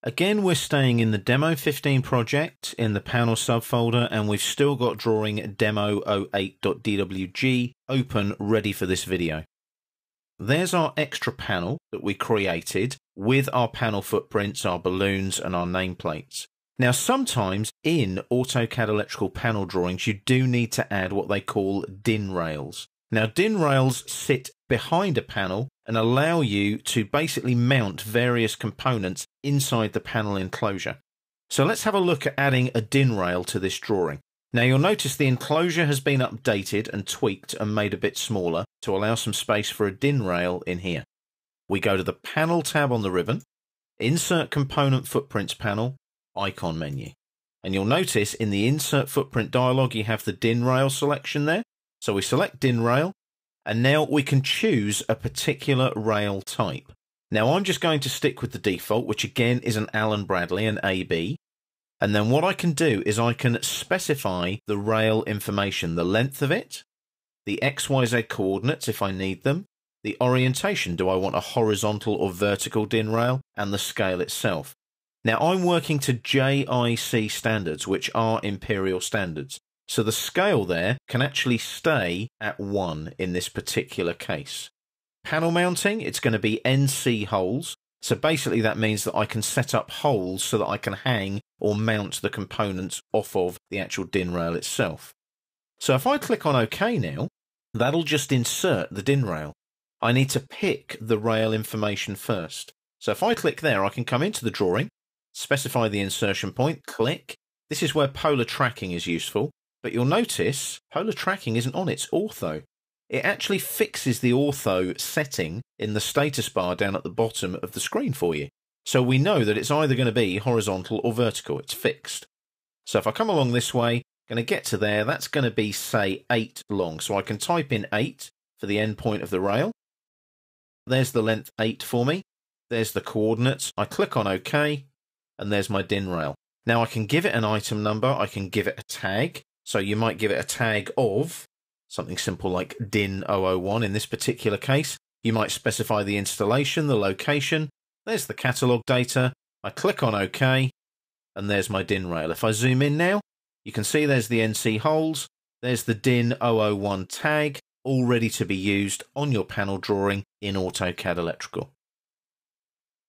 Again, we're staying in the Demo 15 project in the panel subfolder, and we've still got drawing demo08.dwg open, ready for this video. There's our extra panel that we created with our panel footprints, our balloons, and our nameplates. Now, sometimes in AutoCAD electrical panel drawings, you do need to add what they call DIN rails. Now, DIN rails sit behind a panel and allow you to basically mount various components inside the panel enclosure. So let's have a look at adding a DIN rail to this drawing. Now, you'll notice the enclosure has been updated and tweaked and made a bit smaller to allow some space for a DIN rail in here. We go to the Panel tab on the ribbon, Insert Component Footprints panel, Icon menu. And you'll notice in the Insert Footprint dialog, you have the DIN rail selection there. So we select DIN rail, and now we can choose a particular rail type. Now I'm just going to stick with the default, which again is an Allen Bradley, an AB. And then what I can do is I can specify the rail information, the length of it, the XYZ coordinates if I need them, the orientation, do I want a horizontal or vertical DIN rail, and the scale itself. Now I'm working to JIC standards, which are imperial standards. So the scale there can actually stay at 1 in this particular case. Panel mounting, it's going to be NC holes. So basically that means that I can set up holes so that I can hang or mount the components off of the actual DIN rail itself. So if I click on OK now, that'll just insert the DIN rail. I need to pick the rail information first. So if I click there, I can come into the drawing, specify the insertion point, click. This is where polar tracking is useful. But you'll notice polar tracking isn't on, it's ortho. It actually fixes the ortho setting in the status bar down at the bottom of the screen for you. So we know that it's either going to be horizontal or vertical, it's fixed. So if I come along this way, going to get to there, that's going to be, say, 8 long. So I can type in 8 for the end point of the rail. There's the length 8 for me. There's the coordinates. I click on OK, and there's my DIN rail. Now I can give it an item number, I can give it a tag. So you might give it a tag of something simple like DIN 001 in this particular case. You might specify the installation, the location. There's the catalogue data. I click on OK, and there's my DIN rail. If I zoom in now, you can see there's the NC holes. There's the DIN 001 tag, all ready to be used on your panel drawing in AutoCAD Electrical.